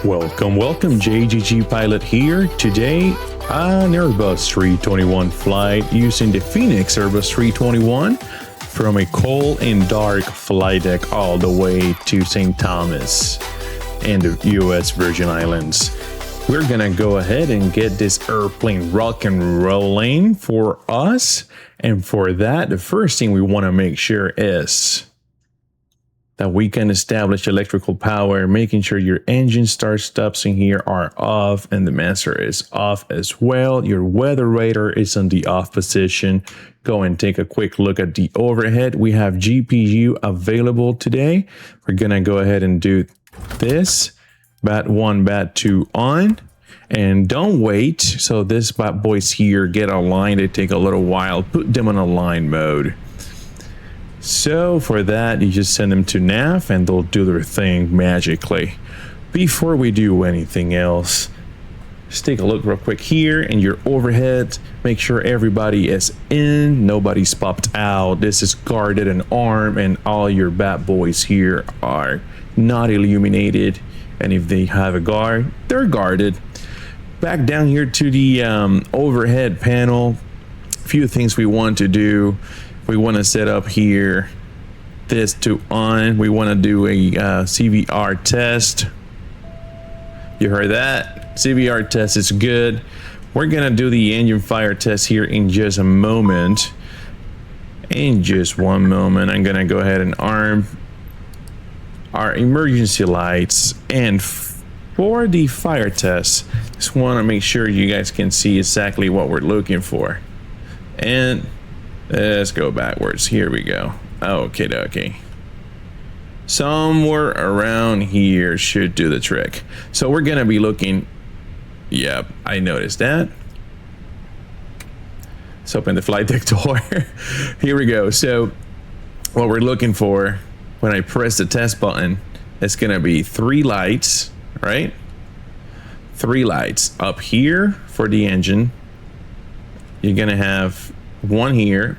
Welcome, JGGPilot here. Today, an Airbus 321 flight using the Fenix Airbus 321 from a cold and dark flight deck all the way to St. Thomas and the US Virgin Islands. We're gonna go ahead and get this airplane rock and rolling for us. And for that, the first thing we wanna make sure is that we can establish electrical power, making sure your engine start stops in here are off and the master is off as well. Your weather radar is on the off position. Go and take a quick look at the overhead. We have GPU available today. We're gonna go ahead and do this. Bat 1, Bat 2 on. And don't wait. So this bad boys here get aligned. They take a little while. Put them on align mode. So for that, you just send them to nav and they'll do their thing magically. Before we do anything else, just take a look real quick here in your overhead. Make sure everybody is in, nobody's popped out. This is guarded and armed, and all your bad boys here are not illuminated. And if they have a guard, they're guarded. Back down here to the overhead panel, a few things we want to do. We want to set up here this to on. We want to do a CVR test. You heard that? CVR test is good. We're going to do the engine fire test here in just a moment. In just one moment, I'm going to go ahead and arm our emergency lights. And for the fire test, just want to make sure you guys can see exactly what we're looking for. And let's go backwards. Here we go. Okay. Somewhere around here should do the trick. So we're gonna be looking. Yep, I noticed that. Let's open the flight deck door. Here we go. So what we're looking for when I press the test button, it's gonna be 3 lights, right? 3 lights up here for the engine. You're gonna have one here,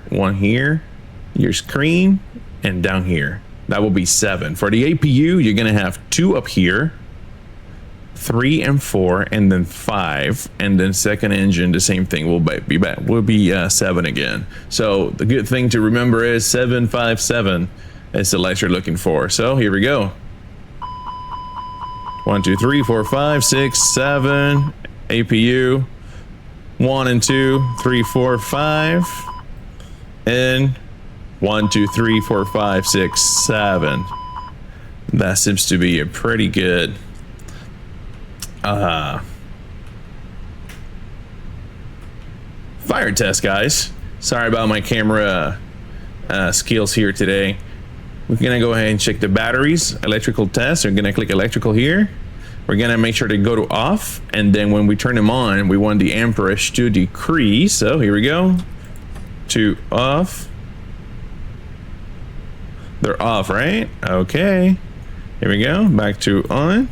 your screen, and down here. That will be 7. For the APU, you're gonna have 2 up here, 3 and 4, and then 5, and then second engine, the same thing will be back. Will be 7 again. So the good thing to remember is 757 is the lights you're looking for. So here we go. 1, 2, 3, 4, 5, 6, 7. APU. 1 and 2, 3, 4, 5, and 1, 2, 3, 4, 5, 6, 7. That seems to be a pretty good fire test, guys. Sorry about my camera skills here today. We're gonna go ahead and check the batteries. Electrical test. We're gonna click electrical here. We're gonna make sure to go to off, and then when we turn them on, we want the amperage to decrease. So here we go, to off. They're off, right? Okay. Here we go, back to on.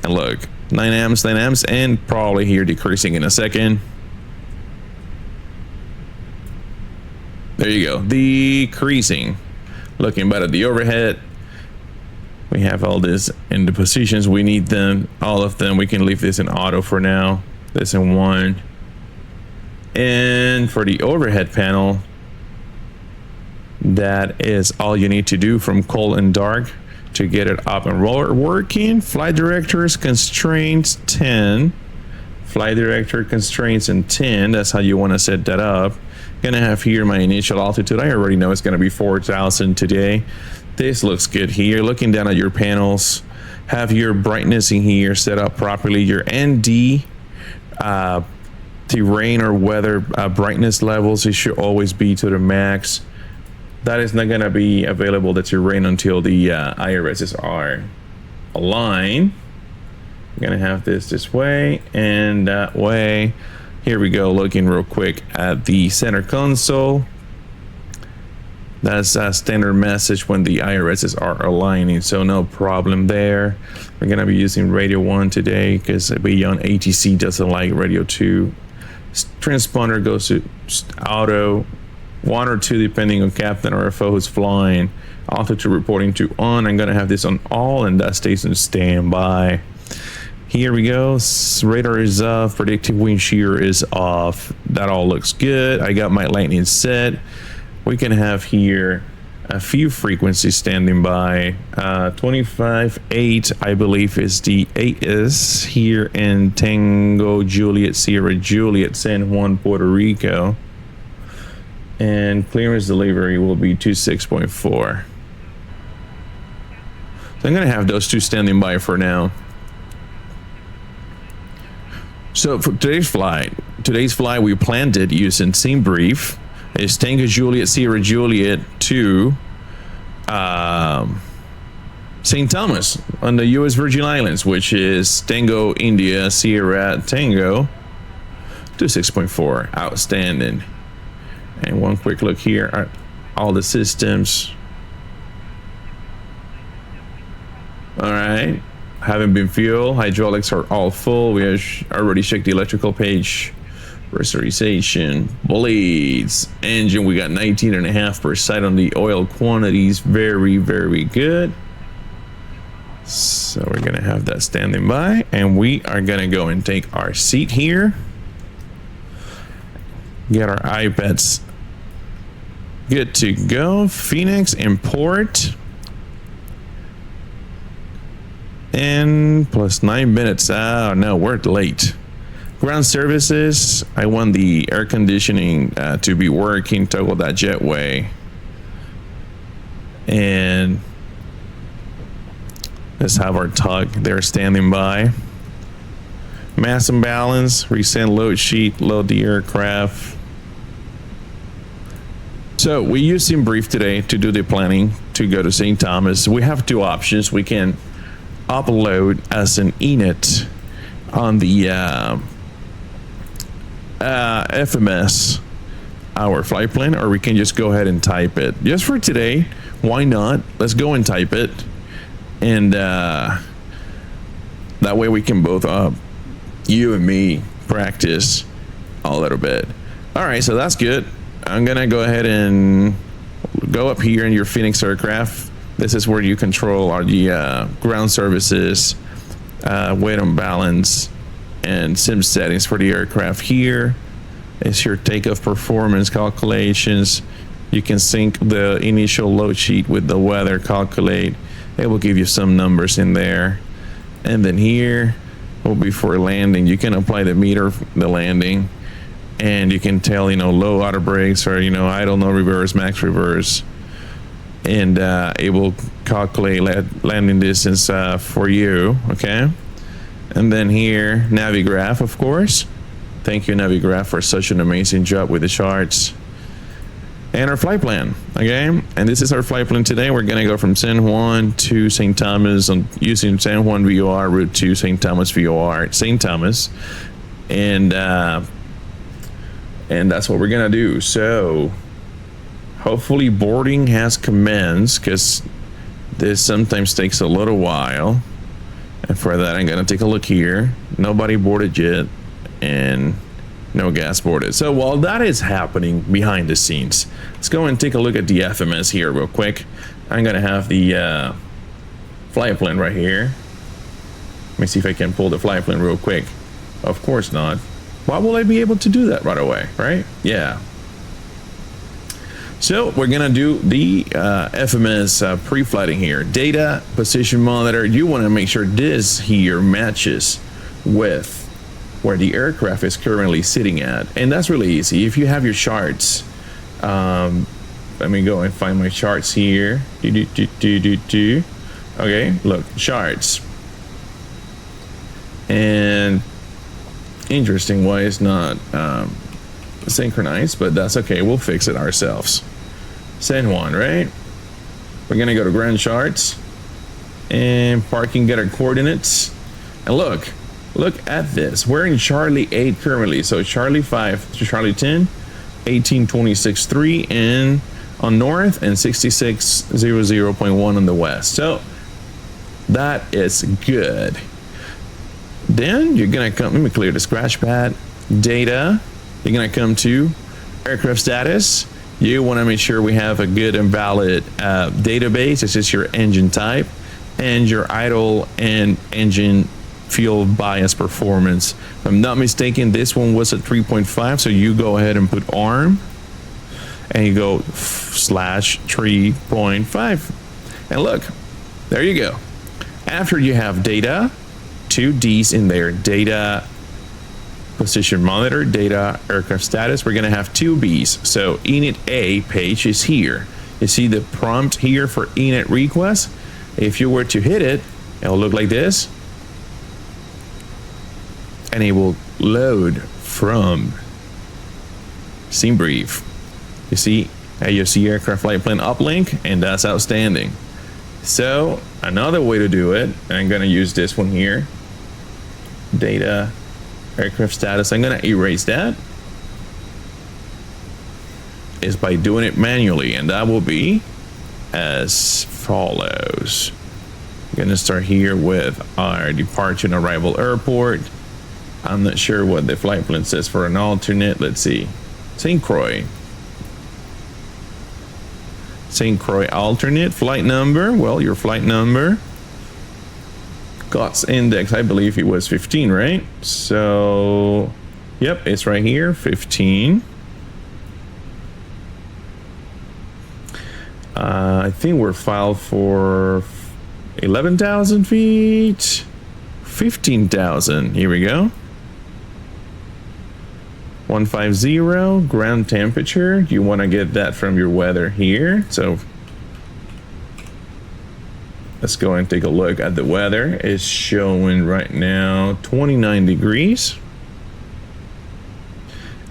And look, 9 amps, and probably here decreasing in a second. There you go, decreasing. Looking better at the overhead. We have all this in the positions we need them, all of them. We can leave this in auto for now. This in 1. And for the overhead panel, that is all you need to do from cold and dark to get it up and working. Flight directors constraints 10. Flight director constraints in 10. That's how you want to set that up. Gonna have here my initial altitude. I already know it's gonna be 4,000 today. This looks good here. Looking down at your panels, have your brightness in here set up properly. Your ND, terrain or weather brightness levels, it should always be to the max. That is not gonna be available, the terrain, until the IRSs are aligned. I'm gonna have this way and that way. Here we go, looking real quick at the center console. That's a standard message when the IRSs are aligning, so no problem there. We're gonna be using radio 1 today because beyond ATC doesn't like radio 2. Transponder goes to auto. 1 or 2 depending on captain or FO who's flying. Altitude reporting to on. I'm gonna have this on all, and that stays on standby. Here we go. Radar is off. Predictive wind shear is off. That all looks good. I got my lightning set. We can have here a few frequencies standing by. 25.8, I believe, is the AS here in Tango Juliet Sierra Juliet, San Juan, Puerto Rico. And clearance delivery will be 26.4. So I'm going to have those two standing by for now. So for today's flight we planned it using same brief. It's Tango Juliet Sierra Juliet to St. Thomas on the U.S. Virgin Islands, which is Tango India Sierra Tango 26.4. Outstanding. And one quick look here at all the systems. All right, haven't been fuel. Hydraulics are all full. We have already checked the electrical page. Pressurization, blades, engine. We got 19.5% on the oil quantities. Very, very good. So we're gonna have that standing by, and we are gonna go and take our seat here. Get our iPads good to go. Phoenix import. And plus 9 minutes. Oh no, we're late. Ground services. I want the air conditioning to be working. Toggle that jetway. And let's have our tug there standing by. Mass and balance. Resend load sheet. Load the aircraft. So we used in brief today to do the planning to go to St. Thomas. We have two options. We can upload as an init on the FMS our flight plan, or we can just go ahead and type it. Just for today, why not? Let's go and type it, and that way we can both you and me practice a little bit. All right, so that's good. I'm gonna go ahead and go up here in your Phoenix aircraft. This is where you control all the ground services, weight and balance, and sim settings for the aircraft. Here is your takeoff performance calculations. You can sync the initial load sheet with the weather, calculate. It will give you some numbers in there. And then here will be for landing. You can apply the meter, the landing, and you can tell, low auto brakes, or, idle, no reverse, max reverse. And it will calculate landing distance for you, okay? And then here, Navigraph, of course. Thank you, Navigraph, for such an amazing job with the charts. And our flight plan, okay? And this is our flight plan today. We're gonna go from San Juan to St. Thomas using San Juan VOR route to St. Thomas VOR, St. Thomas. And that's what we're gonna do. So hopefully boarding has commenced, because this sometimes takes a little while. And for that, I'm gonna take a look here. Nobody boarded yet, and no gas boarded. So while that is happening behind the scenes, let's go and take a look at the FMS here real quick. I'm gonna have the flight plan right here. Let me see if I can pull the flight plan real quick. Of course not. Why will I be able to do that right away, right? Yeah. So we're gonna do the FMS pre-flighting here. Data, position monitor. You wanna make sure this here matches with where the aircraft is currently sitting at. And that's really easy. If you have your charts, let me go and find my charts here. Okay, look, charts. And interesting why it's not synchronized, but that's okay. We'll fix it ourselves. San Juan, right? We're gonna go to ground charts and parking, get our coordinates. And look at this. We're in Charlie 8 currently. So Charlie 5 to Charlie 10, 1826.3 and on north, and 6600.1 on the west. So that is good. Then you're gonna come, let me clear the scratch pad. Data, you're gonna come to aircraft status, You want to make sure we have a good and valid database. This is your engine type and your idle and engine fuel bias performance. If I'm not mistaken, this one was at 3.5, so you go ahead and put ARM and you go /3.5, and look, there you go. After you have data, 2 D's in there, data position monitor, data aircraft status, we're going to have 2 B's. So init A page is here. You see the prompt here for init request. If you were to hit it, it'll look like this, and it will load from scene brief. You see AFC aircraft flight plan uplink, and that's outstanding. So another way to do it, and I'm going to use this one here, data aircraft status. I'm going to erase that, is by doing it manually, and that will be as follows. I'm going to start here with our departure and arrival airport. I'm not sure what the flight plan says for an alternate. Let's see. St. Croix alternate flight number. Well, your flight number, COTS index, I believe it was 15, right? So, yep, it's right here, 15. I think we're filed for 11,000 feet, 15,000. Here we go. 150 ground temperature. You want to get that from your weather here. So let's go and take a look at the weather. It's showing right now 29 degrees.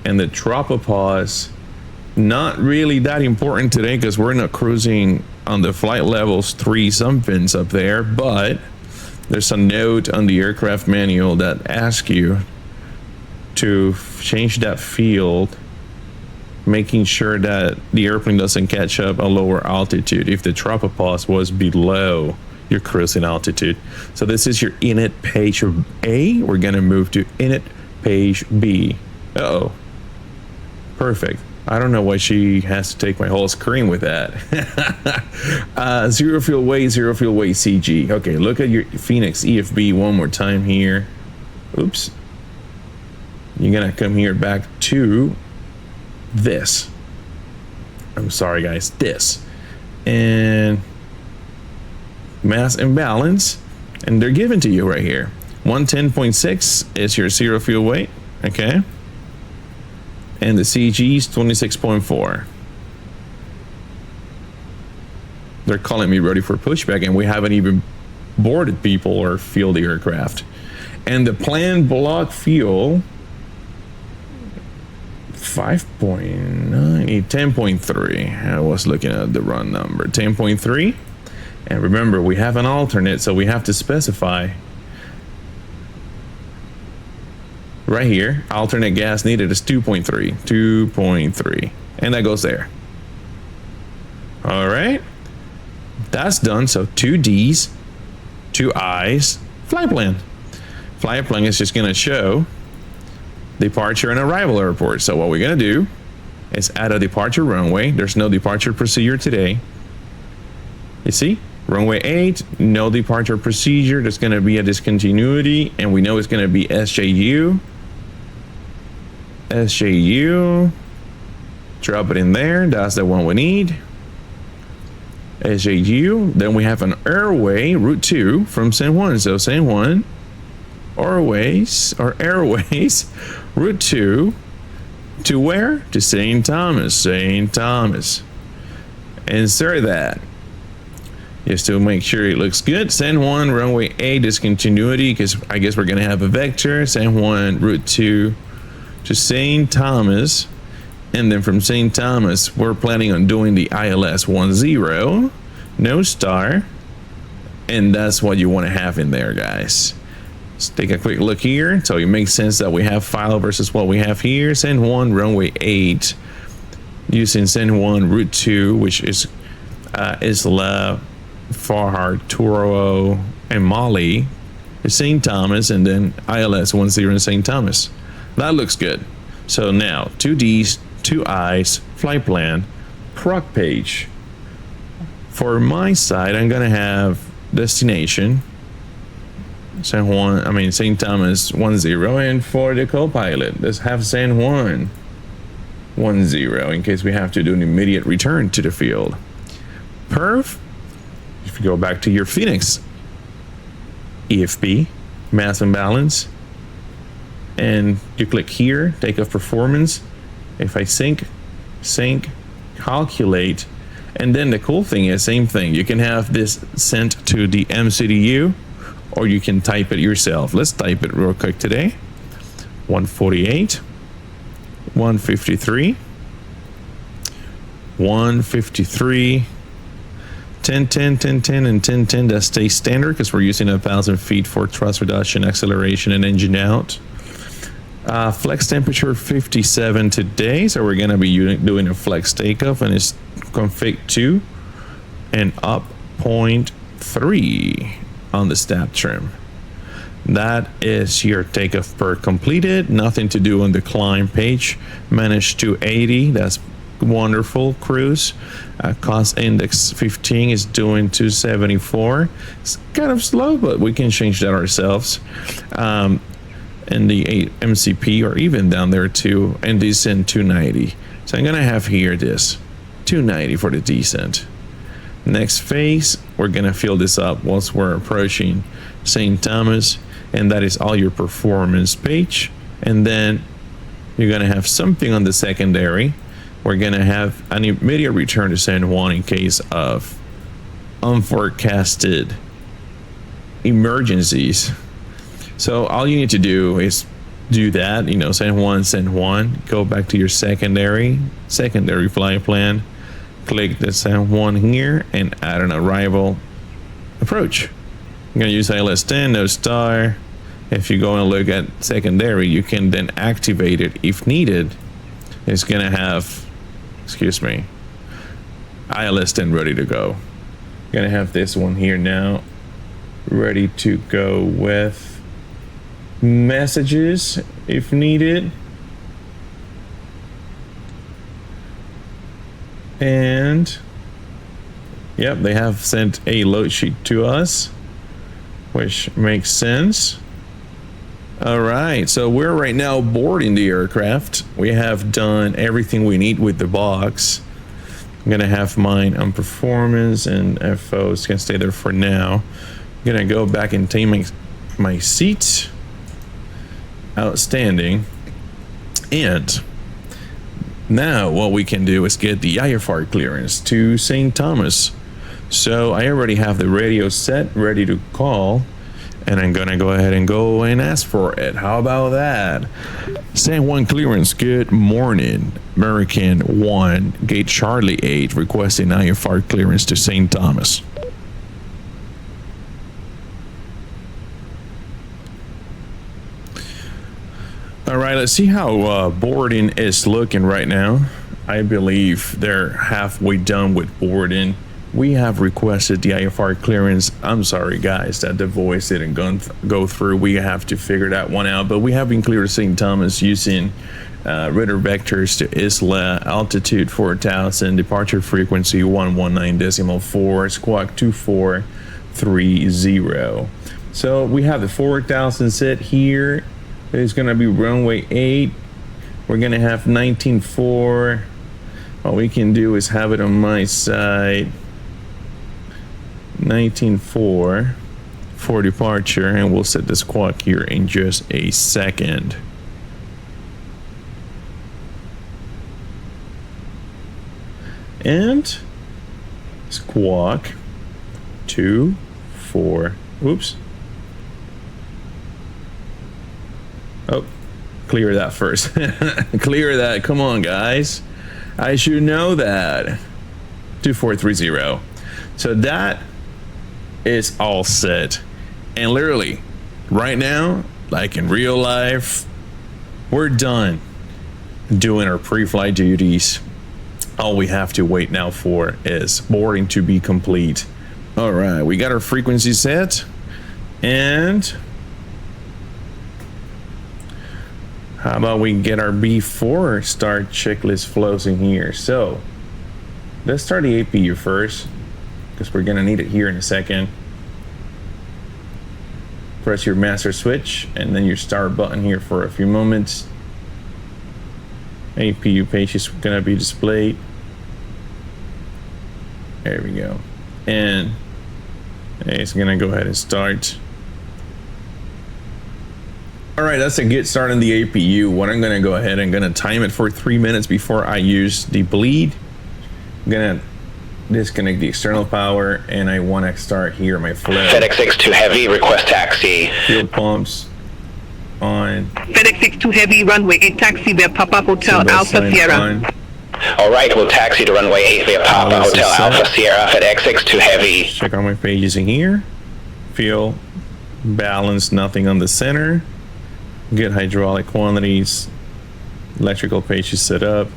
And the tropopause, not really that important today because we're not cruising on the flight levels 3 somethings up there, but there's a note on the aircraft manual that asks you to change that field, making sure that the airplane doesn't catch up a lower altitude if the tropopause was below your cruising altitude. So this is your init page A. We're going to move to init page B. Uh-oh. Perfect. I don't know why she has to take my whole screen with that. Zero fuel weight CG. Okay, look at your Fenix EFB one more time here. Oops. You're gonna come here back to this. I'm sorry, guys. This. And mass imbalance. And they're given to you right here. 110.6 is your zero fuel weight. Okay. And the CG is 26.4. They're calling me ready for pushback, and we haven't even boarded people or fueled the aircraft. And the planned block fuel, 5.9, 10.3. I was looking at the wrong number. 10.3. And remember, we have an alternate, so we have to specify right here, alternate gas needed is 2.3, and that goes there. All right, that's done. So 2 D's, 2 I's, flight plan. Flight plan is just gonna show departure and arrival airport. So what we're gonna do is add a departure runway. There's no departure procedure today. You see, runway 8, no departure procedure. There's gonna be a discontinuity, and we know it's gonna be SJU. Drop it in there. That's the one we need. SJU. Then we have an airway, route 2 from San Juan. So San Juan, airways, route 2 to where? To St. Thomas. Insert that. Just to make sure it looks good. San Juan, runway 8, discontinuity, because I guess we're going to have a vector. San Juan, route 2 to St. Thomas, and then from St. Thomas we're planning on doing the ILS 10, no star, and that's what you want to have in there, guys. Let's take a quick look here so it makes sense that we have file versus what we have here. San Juan, runway 8, using San Juan, route 2, which is Isla, Farhad, Turo, and Mali, St. Thomas, and then ILS 10 in St. Thomas. That looks good. So now 2 D's, 2 I's, flight plan. crock page. For my side, I'm gonna have destination San Juan, St. Thomas 10, and for the co-pilot, let's have San Juan 10 in case we have to do an immediate return to the field. Perf, if you go back to your Fenix EFP, mass and balance, and you click here, takeoff performance. If I sync, calculate, and then the cool thing is, same thing, you can have this sent to the MCDU, or you can type it yourself. Let's type it real quick today. 148, 153, 153, 10, 10, 10, 10, and 10, 10. That stays standard because we're using 1,000 feet for thrust reduction, acceleration, and engine out. Flex temperature 57 today, so we're gonna be doing a flex takeoff, and it's config 2 and up 0.3 on the stab trim. That is your takeoff per completed. Nothing to do on the climb page. Managed to 80. That's wonderful. Cruise. Cost index 15 is doing 274. It's kind of slow, but we can change that ourselves. And the MCP, or even down there too, and descent 290. So I'm gonna have here this 290 for the descent. Next phase, we're gonna fill this up once we're approaching St. Thomas, and that is all your performance page. And then you're gonna have something on the secondary. We're gonna have an immediate return to San Juan in case of unforecasted emergencies. So all you need to do is do that, San Juan, go back to your secondary flight plan, click the San Juan here, and add an arrival approach. I'm gonna use ILS 10, no star. If you go and look at secondary, you can then activate it if needed. It's gonna have, ILS 10 ready to go. Gonna have this one here now, ready to go with messages if needed. And yep, they have sent a load sheet to us, which makes sense. All right, so we're right now boarding the aircraft. We have done everything we need with the box. I'm gonna have mine on performance, and FOs can stay there for now. I'm gonna go back and take my seat. Outstanding. And now what we can do is get the IFR clearance to St. Thomas. So I already have the radio set, ready to call, and I'm gonna go ahead and go and ask for it. How about that? San Juan clearance, good morning. American 1, gate Charlie 8, requesting IFR clearance to St. Thomas. All right, let's see how boarding is looking right now. I believe they're halfway done with boarding. We have requested the IFR clearance. I'm sorry, guys, that the voice didn't go through. We have to figure that one out, but we have been cleared to St. Thomas using radar vectors to Isla, altitude 4,000, departure frequency 119.4, squawk 2430. So we have the 4,000 set here. It's gonna be runway 8. We're gonna have 19.4. What we can do is have it on my side. 19.4 for departure, and we'll set the squawk here in just a second. And squawk 24. Oops. Oh, clear that first. Clear that. Come on, guys. I should know that. 2430. So that is all set. And literally, right now, like in real life, we're done doing our pre-flight duties. All we have to wait now for is boarding to be complete. All right, we got our frequency set. And how about we get our B4 start checklist flows in here? So let's start the APU first, because we're gonna need it here in a second. Press your master switch and then your start button here for a few moments. APU page is gonna be displayed. There we go. And it's gonna go ahead and start. All right, that's a good start on the APU. What I'm gonna go ahead and gonna time it for 3 minutes before I use the bleed. I'm gonna disconnect the external power, and I want to start here my flare. Fenix 6-2 Heavy, request taxi. Fuel pumps on. Fenix 6-2 Heavy, runway 8 taxi via Papa Hotel Alpha Sierra. On. All right, we'll taxi to runway 8 via Papa Hotel Alpha Sierra. Fenix 6-2 Heavy. Check out my pages in here. Fuel balance, nothing on the center. Good hydraulic quantities. Electrical page is set up.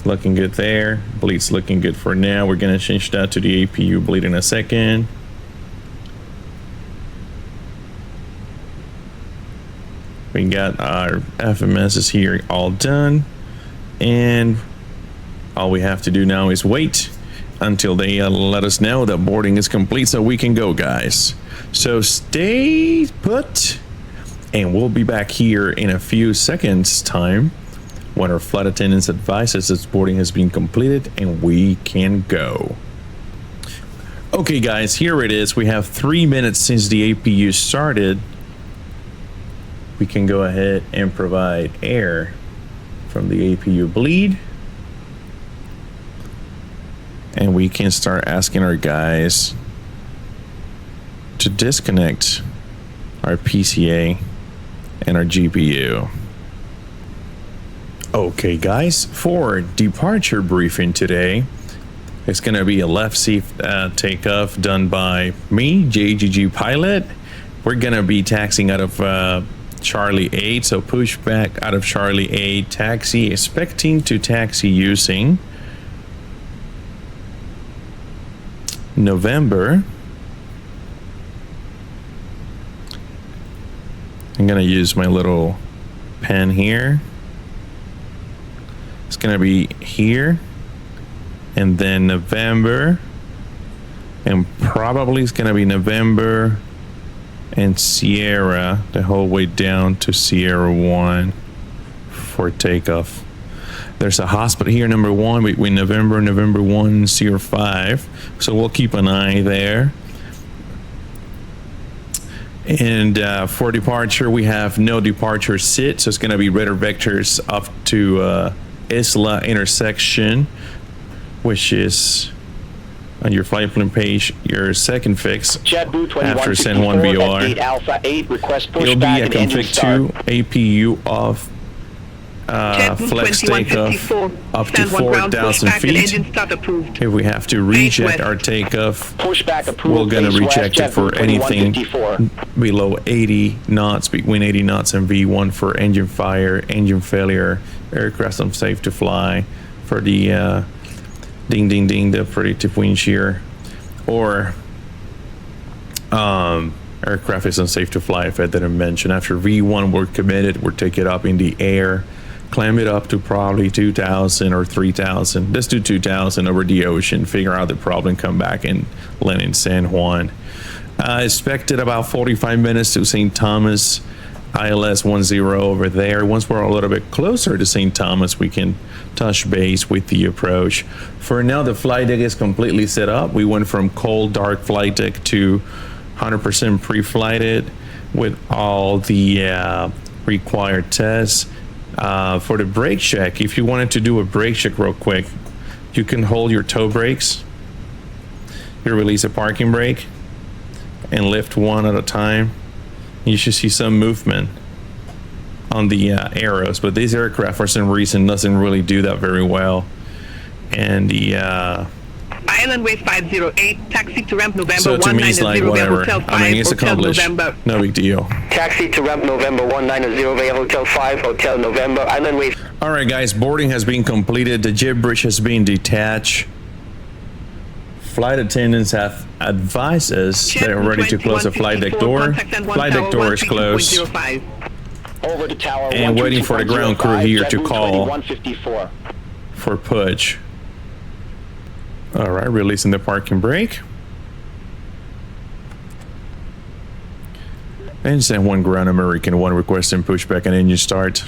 Looking good there. Bleed's looking good for now. We're gonna change that to the APU bleed in a second. We got our FMSs here all done, and all we have to do now is wait until they let us know that boarding is complete so we can go, guys. So stay put, and we'll be back here in a few seconds time when our flight attendants advises that boarding has been completed and we can go. Okay guys, here it is. We have 3 minutes since the APU started. We can go ahead and provide air from the APU bleed. And we can start asking our guys to disconnect our PCA and our GPU. Okay guys, for departure briefing today, it's gonna be a left seat takeoff done by me, JGGPilot. We're gonna be taxiing out of Charlie 8, so push back out of Charlie 8, taxi, expecting to taxi using November. I'm gonna use my little pen here. It's gonna be here, and then November, and probably it's gonna be November and Sierra the whole way down to Sierra 1 for takeoff. There's a hospital here, number 1, between November 1 and Sierra 5, so we'll keep an eye there. And for departure, we have no departure sit, so it's going to be radar vectors up to Isla intersection, which is on your flight plan page, your second fix after San Juan VOR. It'll be a config 2 APU of flex takeoff up to 4,000 feet. If we have to reject our takeoff, we're going to reject it for anything below 80 knots, between 80 knots and V1 for engine fire, engine failure, aircraft unsafe to fly, for the ding ding ding, the predictive wind shear, or aircraft is unsafe to fly if I didn't mention. After V1 we're committed, we'll take it up in the air, climb it up to probably 2,000 or 3,000. Let's do 2,000 over the ocean, figure out the problem, come back and land in San Juan. Expected about 45 minutes to St. Thomas, ILS 10 over there. Once we're a little bit closer to St. Thomas, we can touch base with the approach. For now, the flight deck is completely set up. We went from cold, dark flight deck to 100% pre-flighted with all the required tests. For the brake check, if you wanted to do a brake check real quick, you can hold your toe brakes, you release a parking brake, and lift one at a time. You should see some movement on the arrows, but this aircraft for some reason doesn't really do that very well. And the Island Way 508, taxi to ramp November so to me it's like whatever. Hotel 5, I mean, it's accomplished. November. No big deal. Taxi to ramp November 190 via Hotel 5, Hotel November, Island Way. All right, guys, boarding has been completed. The jib bridge has been detached. Flight attendants have advised us they're ready to close the flight deck door. Flight deck door is closed. Over to tower and waiting for the ground crew here to call for push. All right, releasing the parking brake. And San Juan ground American 1 requesting pushback and engine start.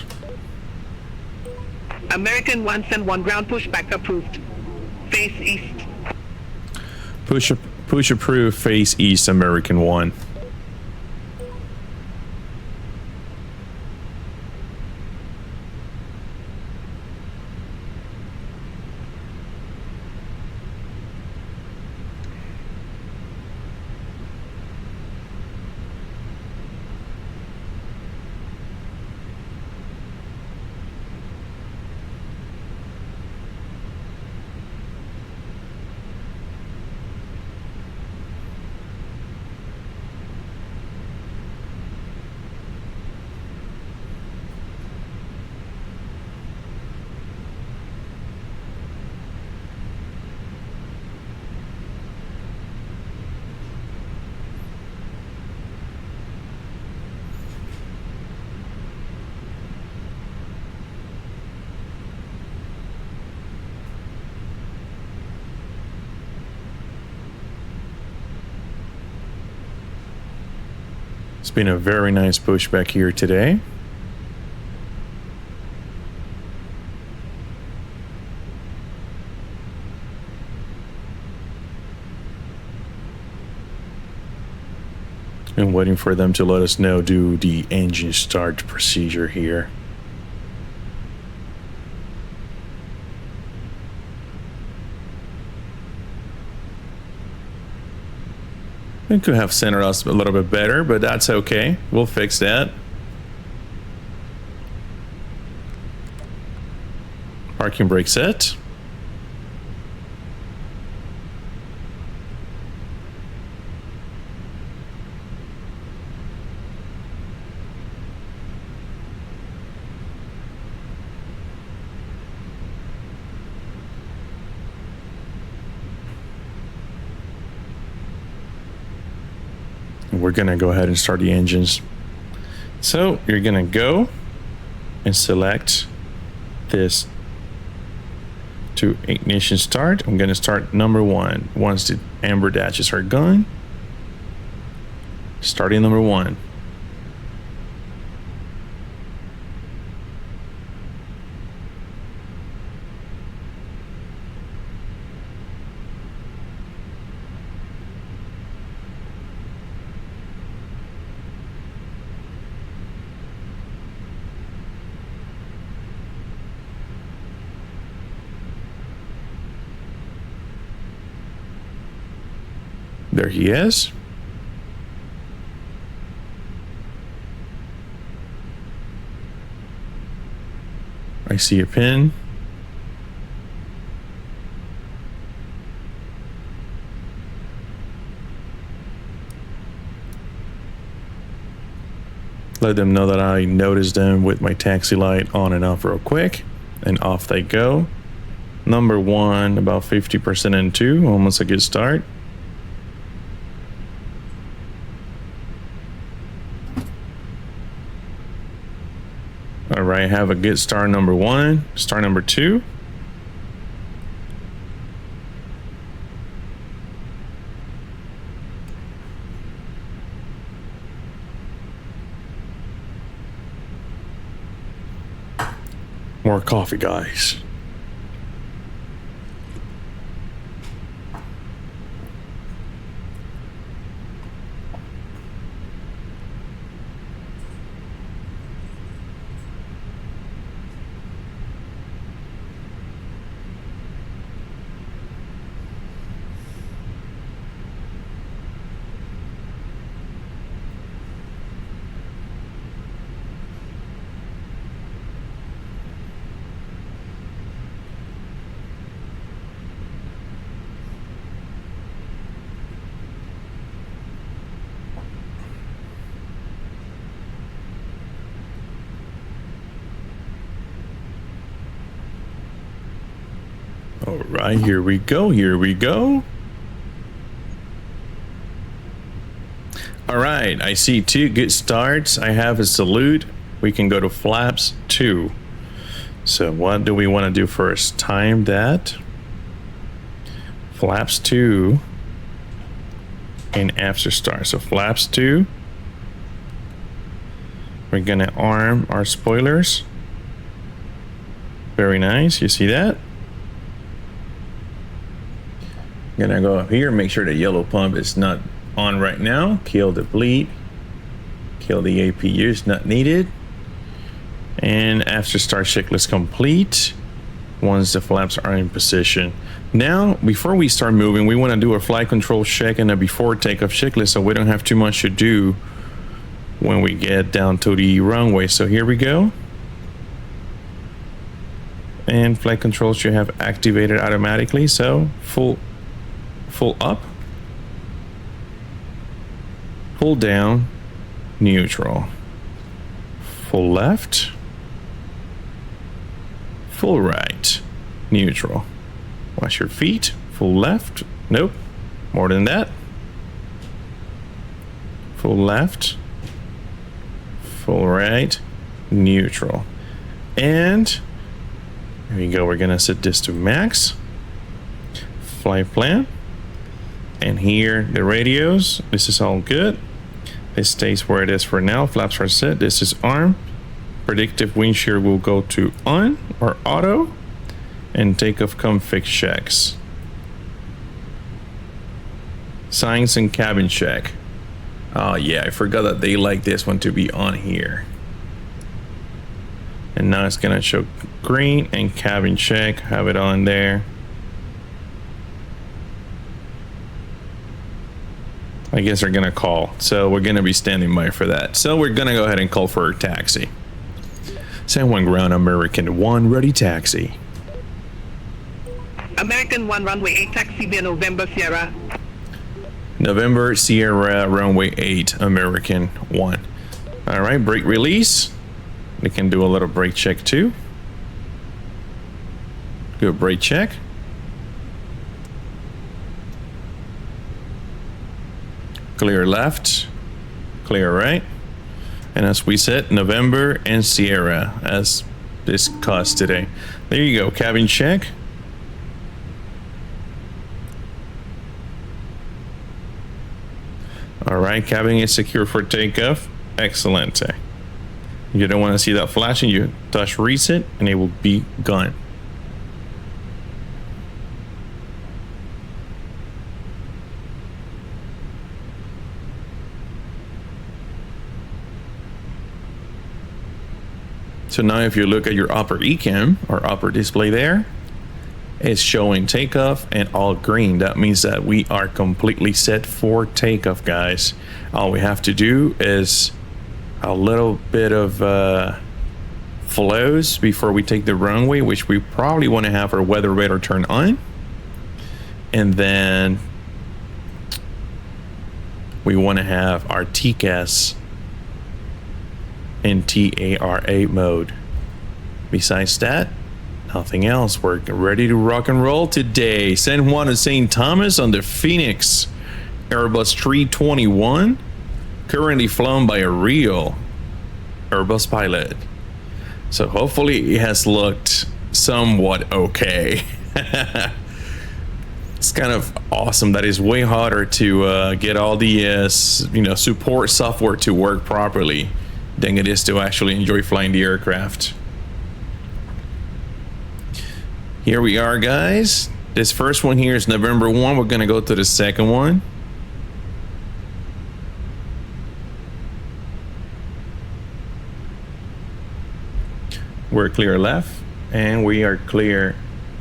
American 1 San Juan ground pushback approved. Face east. Push approved, face east, American 1. It's been a very nice pushback here today. And waiting for them to let us know, do the engine start procedure here. It could have centered us a little bit better, but that's okay. We'll fix that. Parking brake set. We're gonna go ahead and start the engines. So you're gonna go and select this to ignition start. I'm gonna start number 1. Once the amber dashes are gone, starting number 1. There he is. I see a pin. Let them know that I noticed them with my taxi light on and off real quick, and off they go. Number 1, about 50% into, almost a good start. All right, have a good star number 1, star number 2. More coffee, guys. All right, here we go. Here we go. All right, I see 2 good starts. I have a salute. We can go to flaps 2. So what do we want to do first? Time that. flaps 2 and after start. So flaps 2. We're gonna arm our spoilers. Very nice, you see that? Gonna go up here, make sure the yellow pump is not on right now. Kill the bleed. Kill the APUs, not needed. And after start checklist complete once the flaps are in position. Now, before we start moving, we want to do a flight control check and a before takeoff checklist so we don't have too much to do when we get down to the runway. So here we go. And flight control should have activated automatically. So full up, full down, neutral, full left, full right, neutral. Watch your feet, full left, nope, more than that. Full left, full right, neutral. And here we go, we're gonna set this to max. Flight plan. And here, the radios, this is all good. This stays where it is for now. Flaps are set, this is arm. Predictive wind shear will go to on or auto. And takeoff config checks. Signs and cabin check. Oh yeah, I forgot that they like this one to be on here. And now it's gonna show green and cabin check, have it on there. I guess they're gonna call, so we're gonna be standing by for that. So we're gonna go ahead and call for a taxi. San Juan ground, American 1, ready taxi. American 1 runway 8 taxi via November Sierra. November Sierra runway 8, American 1. All right, brake release. We can do a little brake check too. Good brake check. Clear left, clear right. And as we said, November and Sierra as discussed today. There you go, cabin check. All right, cabin is secure for takeoff. Excellent. You don't want to see that flashing, you touch reset and it will be gone. So now if you look at your upper ECAM or upper display there, it's showing takeoff and all green. That means that we are completely set for takeoff, guys. All we have to do is a little bit of flows before we take the runway, which we probably want to have our weather radar turned on. And then we want to have our TCAS in TARA mode. Besides that, nothing else. We're ready to rock and roll today. San Juan and St. Thomas on the Fenix Airbus A321, currently flown by a real Airbus pilot. So hopefully it has looked somewhat okay. It's kind of awesome that it's way harder to get all the support software to work properly than it is to actually enjoy flying the aircraft. Here we are, guys. This first one here is November 1. We're gonna go to the second one. We're clear left and we are clear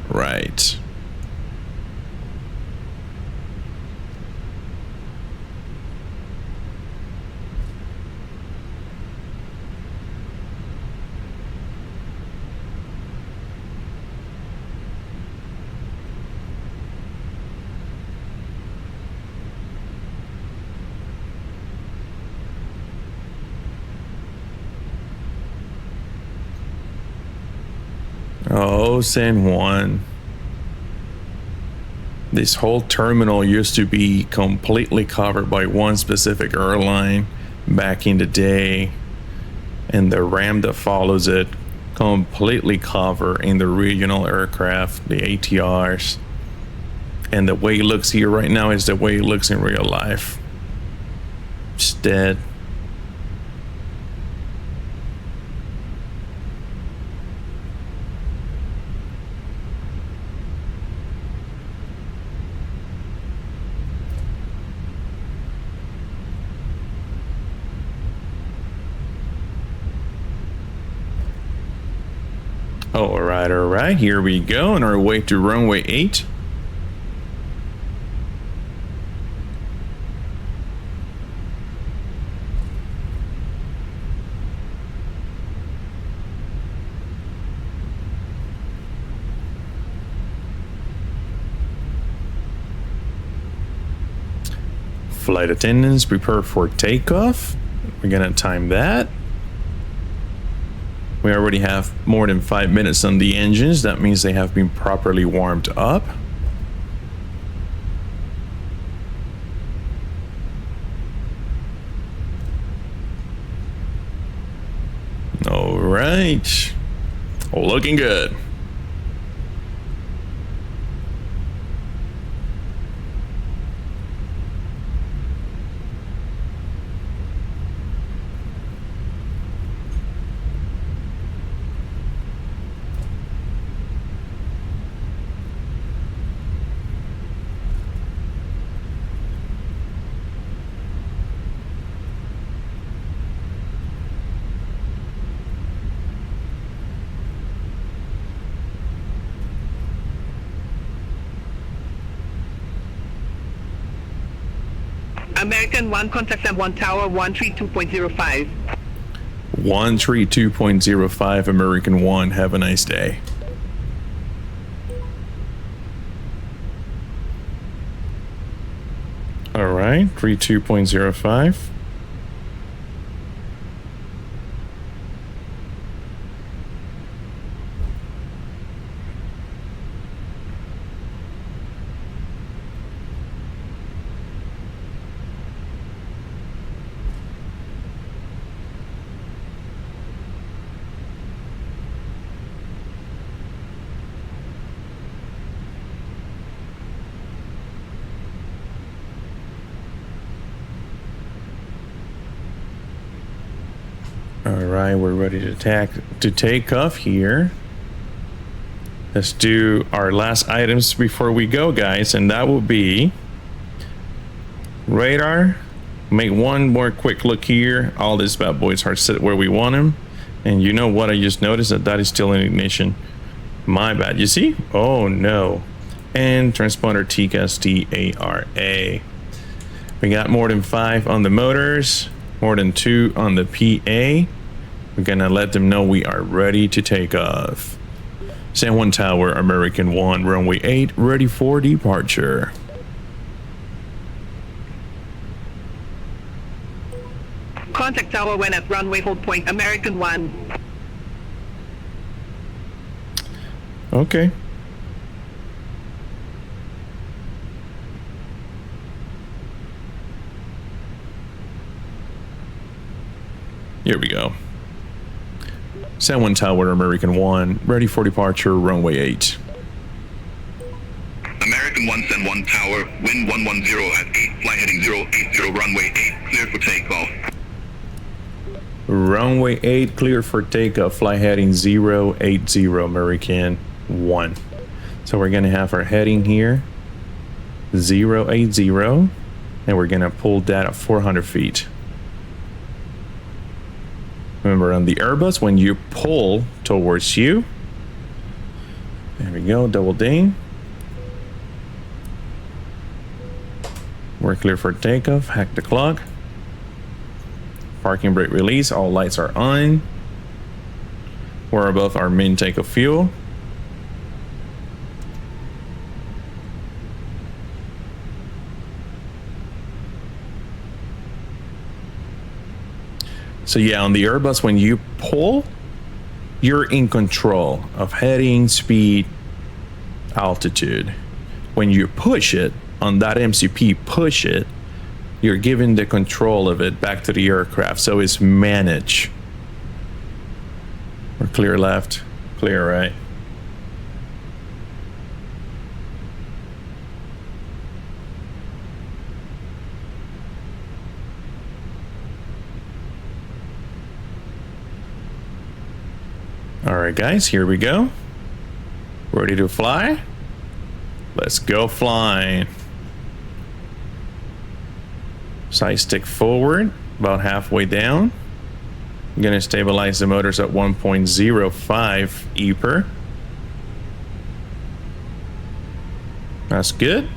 right. Oh, San Juan. This whole terminal used to be completely covered by one specific airline back in the day, and the RAM that follows it completely covered in the regional aircraft, the ATRs. And the way it looks here right now is the way it looks in real life. Just dead. All right, here we go on our way to runway 8. Flight attendants, prepare for takeoff. We're gonna time that. We already have more than 5 minutes on the engines. That means they have been properly warmed up. All right. Looking good. American 1, contact San Juan Tower 132.05. 132.05, American 1. Have a nice day. All right, 32.05. All right, we're ready to take off here. Let's do our last items before we go, guys, and that will be radar. Make one more quick look here. All these bad boys are set where we want them. And you know what? I just noticed that is still in ignition. My bad. You see? Oh no. And transponder TIST ARA. We got more than 5 on the motors, more than 2 on the PA. We're gonna let them know we are ready to take off. San Juan Tower, American 1, runway 8, ready for departure. Contact tower when at runway hold point, American 1. Okay. Here we go. San Juan Tower, American 1, ready for departure, runway 8. American 1, San Juan Tower, wind 110 at 8, flight heading 080, runway 8, clear for takeoff. Runway 8, clear for takeoff, flight heading 080, American 1. So we're gonna have our heading here, 080, and we're gonna pull that at 400 feet. Remember, on the Airbus, when you pull towards you, there we go, double ding. We're clear for takeoff, hack the clock. Parking brake release, all lights are on. We're above our main tank of fuel. So yeah, on the Airbus, when you pull, you're in control of heading, speed, altitude. When you push it, on that MCP, push it, you're giving the control of it back to the aircraft, so it's managed. We're clear left, clear right. All right, guys, here we go. Ready to fly? Let's go flying. Side stick forward, about halfway down. I'm gonna stabilize the motors at 1.05 EPR. That's good.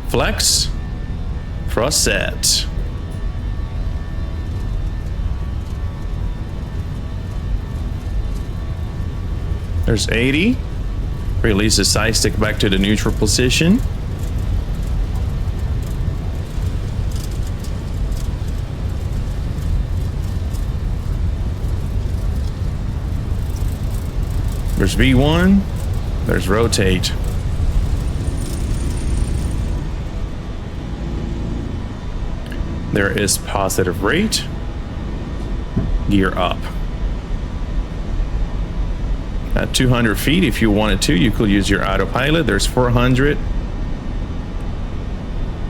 Flex. Thrust set. There's 80. Release the side stick back to the neutral position. There's V1. There's rotate. There is positive rate. Gear up. At 200 feet, if you wanted to, you could use your autopilot. There's 400.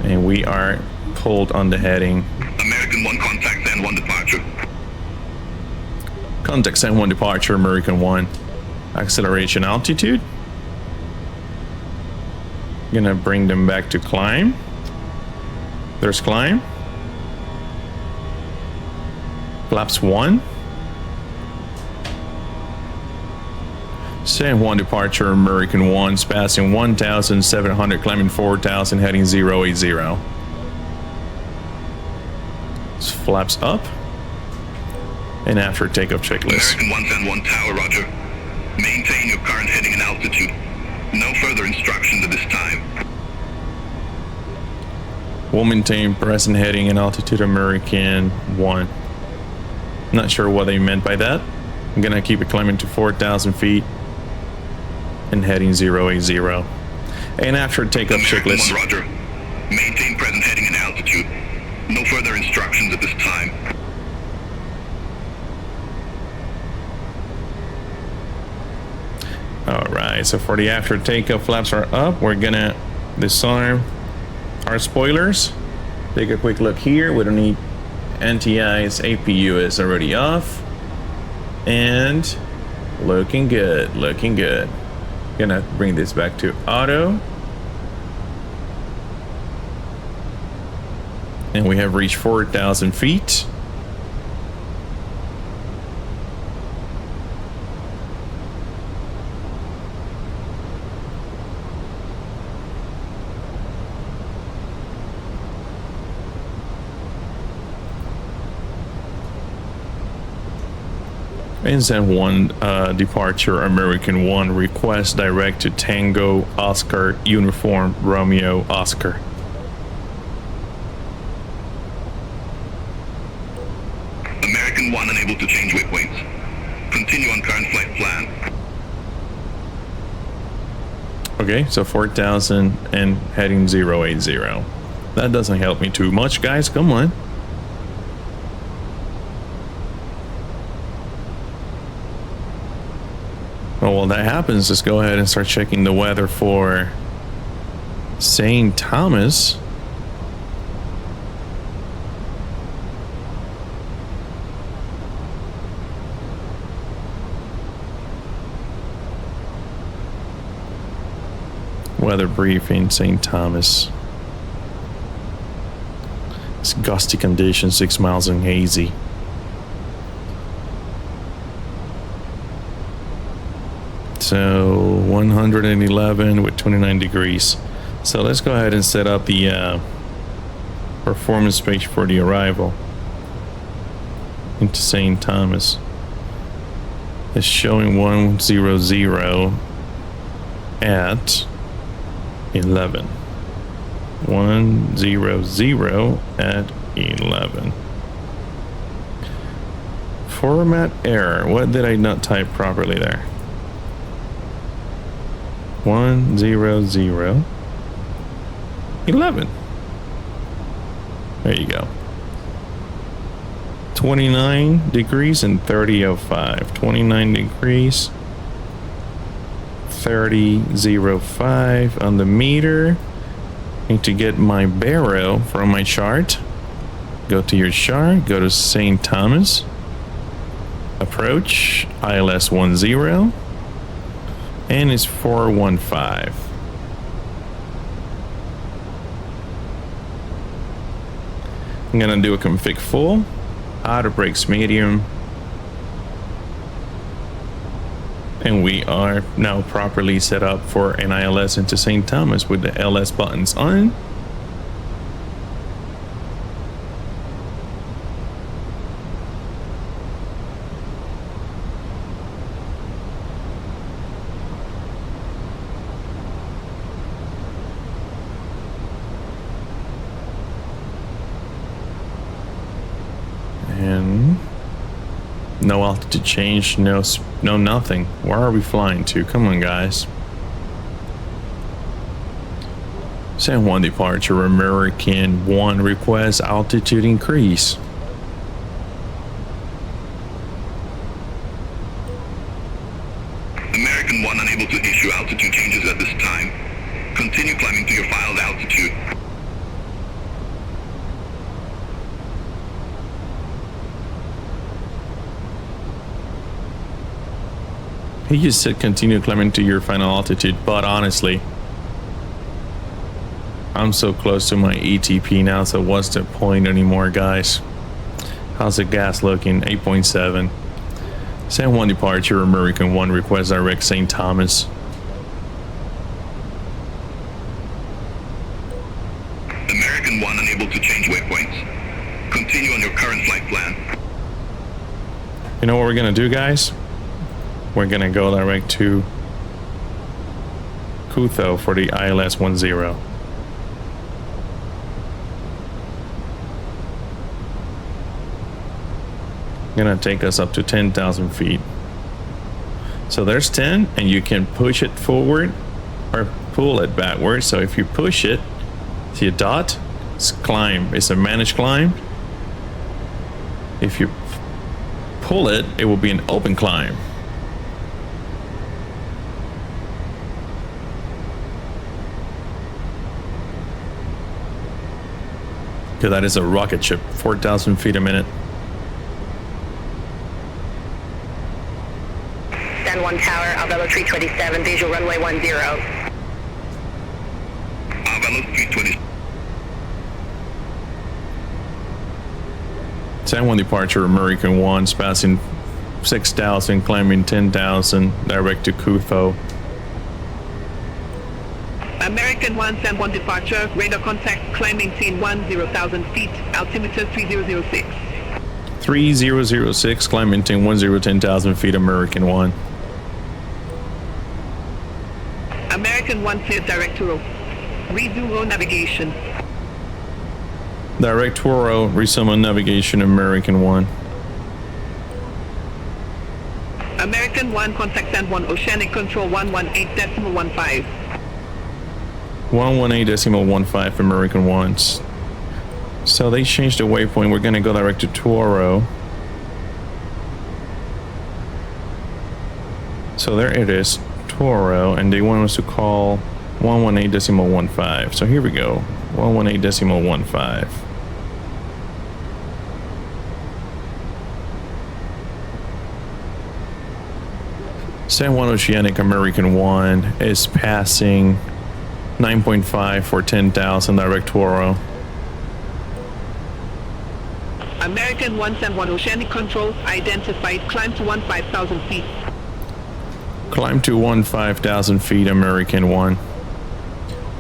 And we are pulled on the heading. American 1 contact San Juan departure. Contact San Juan departure, American 1. Acceleration altitude. Gonna bring them back to climb. There's climb. Flaps 1. San Juan departure, American 1, passing 1,700, climbing 4,000, heading 080. Flaps up. And after takeoff checklist. American 1 San Juan Tower, roger. Maintain your current heading and altitude. No further instructions at this time. We'll maintain present heading and altitude, American 1. Not sure what they meant by that. I'm gonna keep it climbing to 4,000 feet and heading 080. And after takeoff checklist. 1, roger. Maintain present heading and altitude. No further instructions at this time. All right, so for the after takeoff, flaps are up. We're gonna disarm our spoilers. Take a quick look here. We don't need anti-ice. APU is already off. And looking good, looking good. Gonna bring this back to auto. And we have reached 4,000 feet. In San Juan departure, American 1, request direct to Tango Oscar Uniform Romeo Oscar. American 1 unable to change waypoints. Continue on current flight plan. Okay, so 4,000 and heading 080. That doesn't help me too much, guys. Come on. Well, while that happens, let's go ahead and start checking the weather for St. Thomas. Weather briefing, St. Thomas. It's gusty conditions, 6 miles and hazy. So 111 with 29 degrees. So let's go ahead and set up the performance page for the arrival into St. Thomas. It's showing 100 at 11. 100 at 11. Format error. What did I not type properly there? 100 11. There you go. 29 degrees and 30:05. 29 degrees, 30:05 on the meter. Need to get my baro from my chart. Go to your chart, go to St. Thomas. Approach, ILS 10. And it's 415. I'm gonna do a config full, auto brakes medium. And we are now properly set up for an ILS into St. Thomas with the LS buttons on. And no altitude change, no nothing. Where are we flying to? Come on, guys. San Juan departure, American 1 request altitude increase. American 1 unable to issue altitude changes at this time. Continue climbing to your filed altitude. He just said continue climbing to your final altitude, but honestly, I'm so close to my ETP now, so what's the point anymore, guys? How's the gas looking? 8.7. San Juan departure, American 1 request direct St. Thomas. American 1 unable to change waypoints. Continue on your current flight plan. You know what we're gonna do, guys? We're gonna go direct to Cutho for the ILS 10. Gonna take us up to 10,000 feet. So there's 10, and you can push it forward or pull it backwards. So if you push it, see a dot? It's climb. It's a managed climb. If you pull it, it will be an open climb. Because that is a rocket ship, 4,000 feet a minute. San Juan Tower, Alvelo 327, visual runway 10. Alvelo 320. San Juan departure, American 1, passing 6,000, climbing 10,000, direct to Cutho. American 1, San Juan departure, radar contact, climbing scene 10,000 feet, altimeter 3006. 3006, climbing 10,000 feet, American 1. American 1 cleared direct to row. Resume row navigation. Direct to row, resume on navigation, American 1. American 1, contact San Juan, Oceanic Control 118.15. 118.15, American 1. So they changed the waypoint. We're gonna go direct to Toro. So there it is, Toro, and they want us to call 118.15. So here we go, 118.15. San Juan Oceanic, American 1 is passing 9.5 for 10,000, direct Toro. American 1, San Juan Oceanic Control identified, climb to 15,000 feet. Climb to 15,000 feet, American 1.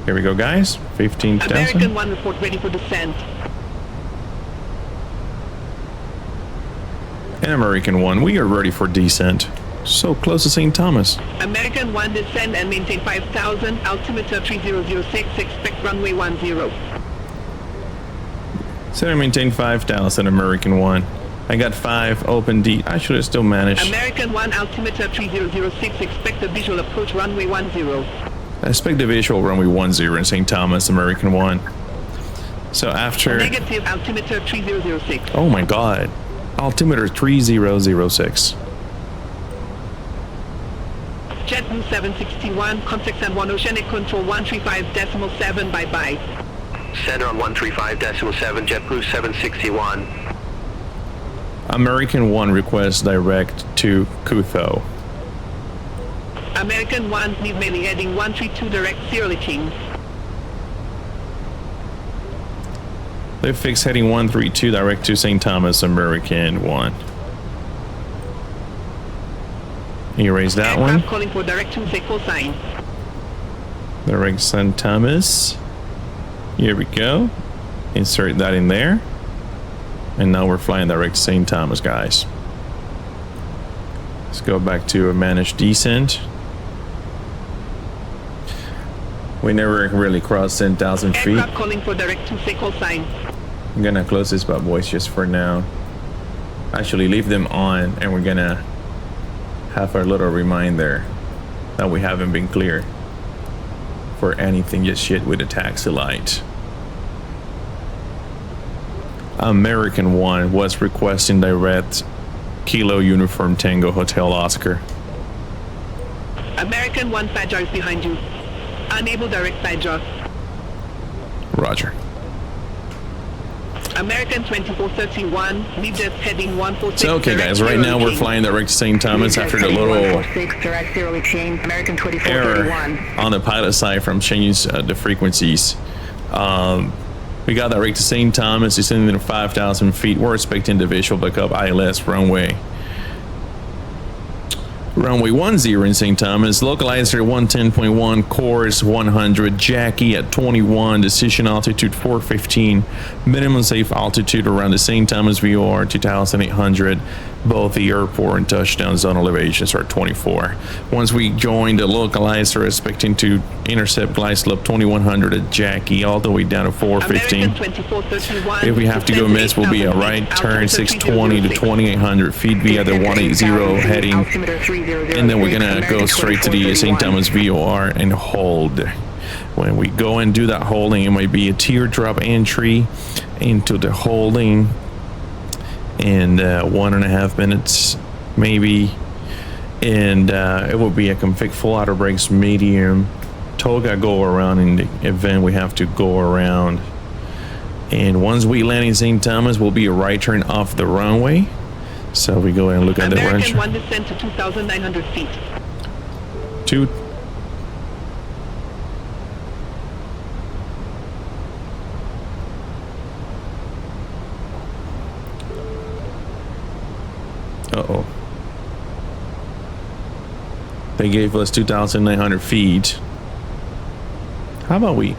Here we go, guys. 15,000. American 1, report ready for descent. And American 1, we are ready for descent. So close to St. Thomas. American 1, descend and maintain 5,000, altimeter 3006, expect runway 10. So I maintain 5,000, American 1. I got 5 open D. I should have still managed. American 1, altimeter 3006, expect a visual approach runway 10. I expect the visual runway 10 in St. Thomas, American 1. So after... Negative, altimeter 3006. Oh my god. Altimeter 3006. JetBlue 761, contact San Juan Oceanic Control 135.7, bye-bye. Center on 135.7, JetBlue 761. American 1 requests direct to Cutho. American 1, leave mainly heading 132 direct Cyril E. They fix heading 132 direct to St. Thomas, American 1. Erase that Aircraft one. calling for direct to call sign. Direct St. Thomas. Here we go. Insert that in there. And now we're flying direct to St. Thomas, guys. Let's go back to a managed descent. We never really crossed 10,000 feet. Aircraft calling for direct to call sign. I'm gonna close this bad boys just for now. Actually, leave them on, and we're gonna have our little reminder that we haven't been cleared for anything just yet with the taxi light. American 1 was requesting direct Kilo Uniform Tango Hotel Oscar. American 1 Fajar is behind you. Unable direct Fajar. Roger. American 2431, leave just heading 146. So okay guys, right now we're flying direct to St. Thomas after the little error on the pilot side from changing the frequencies. We got direct to St. Thomas, descending to 5,000 feet. We're expecting the visual backup ILS runway 10 in St. Thomas, localizer 110.1, course 100, Jackie at 21, decision altitude 415, minimum safe altitude around the St. Thomas VOR 2,800. Both the airport and touchdown zone elevations are 24. Once we join the localizer, expecting to intercept glide slope 2100 at Jackie all the way down to 415. If we have to go miss, we'll be a right turn 620 to 2800 feet via the 180 heading, and then we're gonna go straight to the St. Thomas VOR and hold. When we go and do that holding, it might be a teardrop entry into the holding in 1.5 minutes maybe, and it will be a config full auto brakes medium toga go around. In the event we have to go around, and once we land in St. Thomas, will be a right turn off the runway. So we go and look at the run. American 1 descend to 2,900 feet. Uh-oh. They gave us 2,900 feet. How about we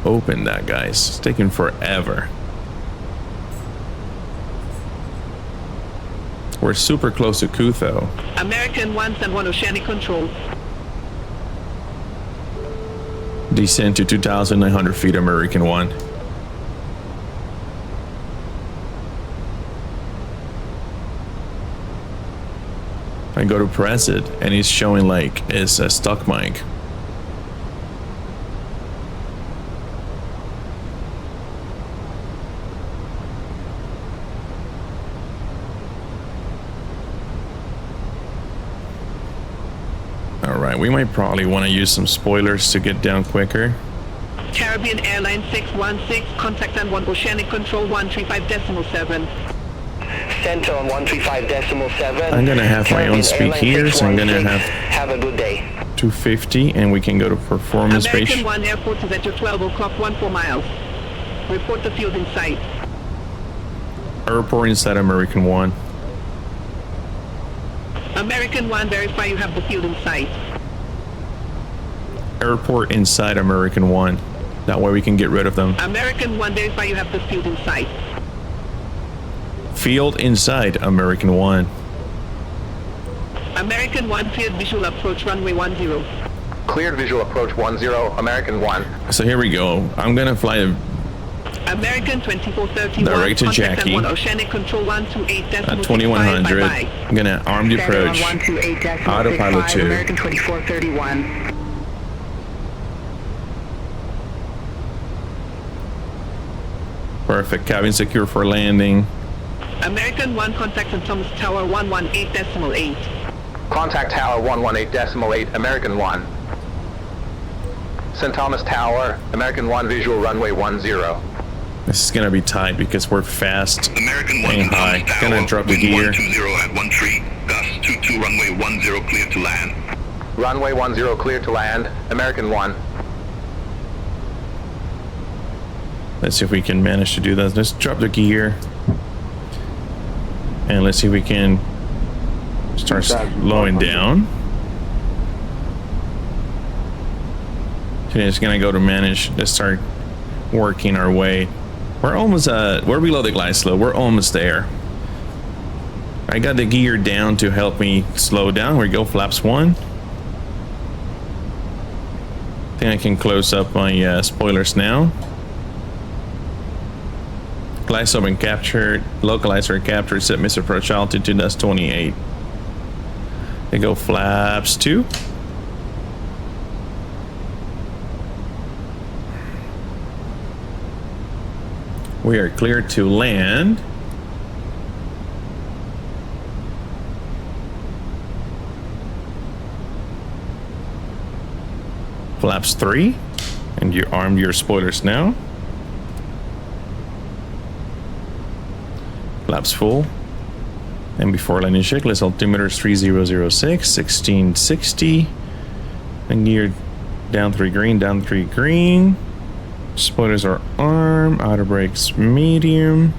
open that, guys? It's taking forever. We're super close to Cutho. American 1 San Juan Oceanic Control. Descend to 2,900 feet, American 1. I go to press it, and it's showing like it's a stock mic. Alright, we might probably want to use some spoilers to get down quicker. Caribbean Airlines 616, contact San Juan Oceanic Control 135.7. Center on 135.7. I'm gonna have my own speed here, so I'm gonna have a good day. 250, and we can go to performance page. American 1 airport is at your 12 o'clock 14 miles. Report the field in sight. Airport inside American 1. American 1, verify you have the field in sight. Airport inside American 1. That way we can get rid of them. American 1, verify you have the field in sight. Field inside American 1. American 1, cleared visual approach runway 10. Cleared visual approach 10, American 1. So here we go. I'm gonna fly American 2431, direct to Jackie Oceanic Control 128 at 2100. I'm gonna arm the approach. Autopilot 2. American 2431. Perfect. Cabin secure for landing. American 1, contact St. Thomas Tower 118.8. Contact Tower 118.8, American 1. St. Thomas Tower, American 1, visual runway 10. This is gonna be tight because we're fast American 1 and high. Tower, Gonna drop the gear. 120 at 13, gust 22, runway 10 clear to land. Runway 10 clear to land, American 1. Let's see if we can manage to do that. Let's drop the gear. And let's see if we can start slowing down. Okay, it's gonna go to manage. Let's start working our way. We're almost we're below the glide slope. We're almost there. I got the gear down to help me slow down. Here we go, flaps 1. I think I can close up my spoilers now. Glide slope and captured. Localizer captured. Set missile approach altitude. That's 28. They go flaps 2. We are clear to land. Flaps 3. And you armed your spoilers now. Flaps full. And before landing checklist, altimeter is 3006, 1660. And gear down 3 green, down 3 green. Spoilers are armed, outer brakes medium.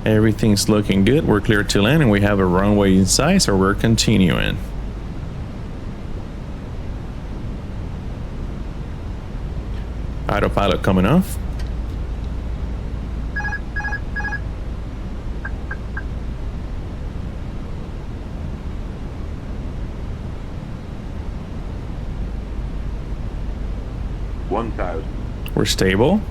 Everything's looking good. We're clear to land and we have a runway in sight, so we're continuing. Autopilot coming off. We're stable.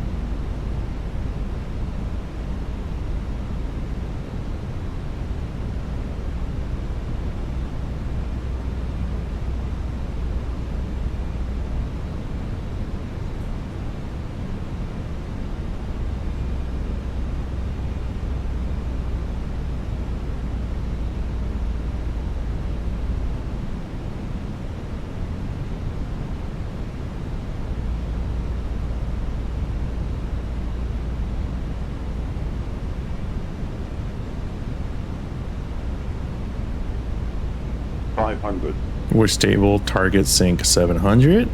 We're stable. Target sync 700.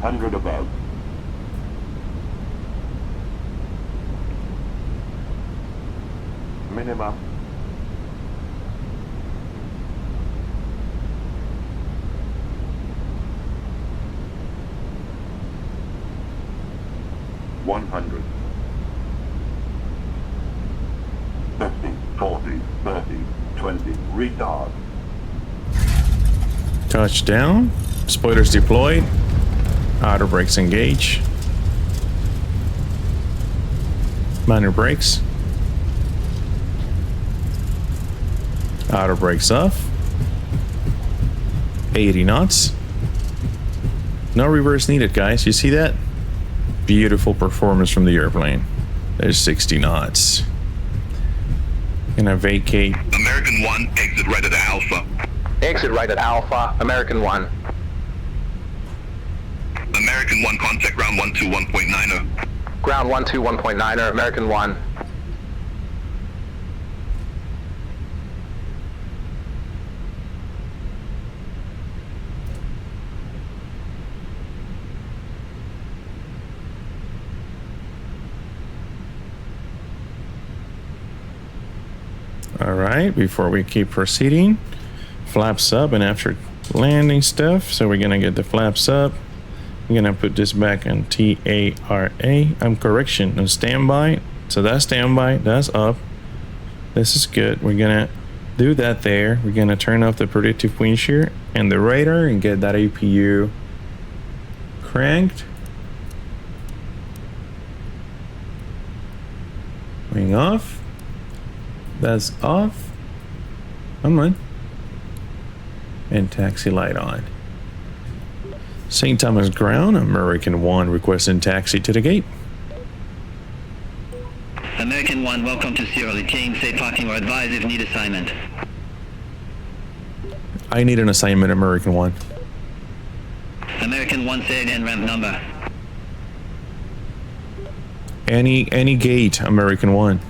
Above. Minimum. $100. 50, 40, 30, 20. Retard. Touchdown. Spoilers deployed. Outer brakes engage. Minor brakes. Outer brakes off. 80 knots. No reverse needed, guys. You see that? Beautiful performance from the airplane. There's 60 knots. Gonna vacate. American 1, exit right at Alpha. Exit right at Alpha, American 1. American 1, contact ground 121.9er. Ground 121.9er, American 1. All right, before we keep proceeding, flaps up and after landing stuff. So we're gonna get the flaps up. I'm gonna put this back on TARA. Correction, on standby. So that's standby, that's up. This is good. We're gonna do that there. We're gonna turn off the predictive wind shear and the radar and get that APU cranked. Wing off. That's off. Come on. And taxi light on. St. Thomas ground, American 1 requesting taxi to the gate. American 1, welcome to Cyril E. Team. Safe parking or advise if need assignment. I need an assignment, American 1. American 1, say again ramp number. Any gate, American 1.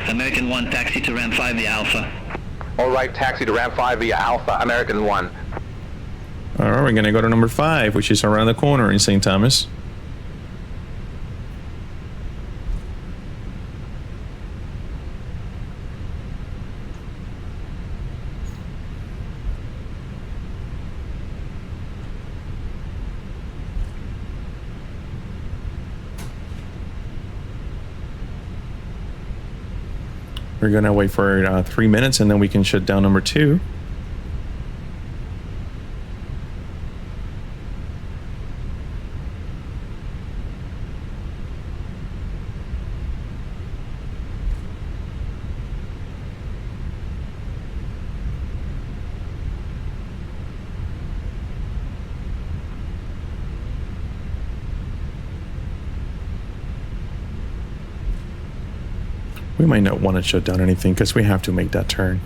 American 1, taxi to ramp 5 via Alpha. All right, taxi to ramp 5 via Alpha, American 1. All right, we're going to go to number 5, which is around the corner in St. Thomas. We're going to wait for 3 minutes and then we can shut down number 2. We might not want to shut down anything because we have to make that turn.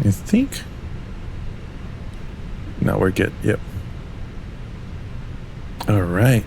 I think. No, we're good. Yep. All right.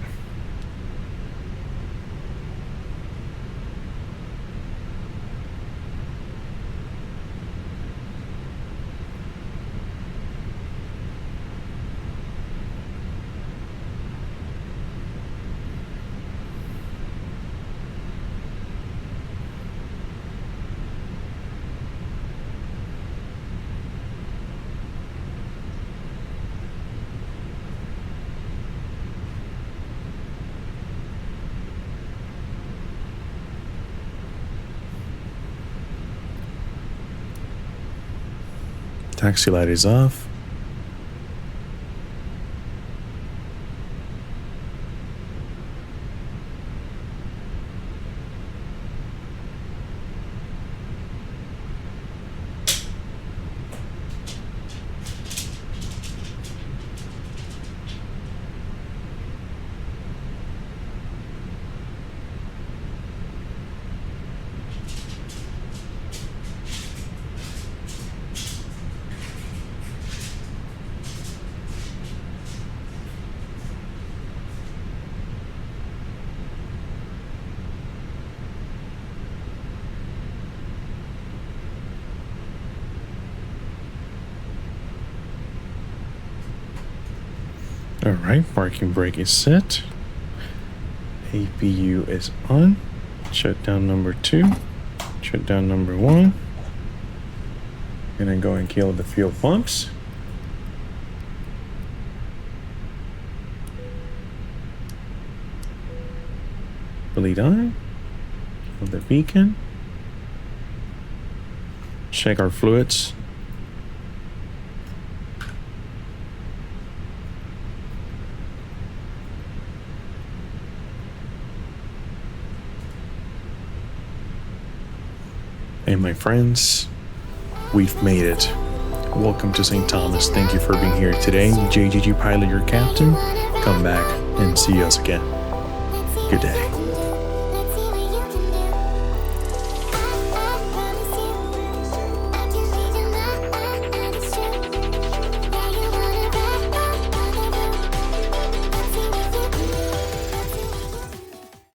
Taxi light is off. All right, parking brake is set. APU is on. Shut down number 2. Shut down number 1. Gonna go and kill the fuel pumps. Bleed on. Kill the beacon. Check our fluids. And my friends, we've made it. Welcome to St. Thomas. Thank you for being here today. JGGPilot, your captain. Come back and see us again. Good day.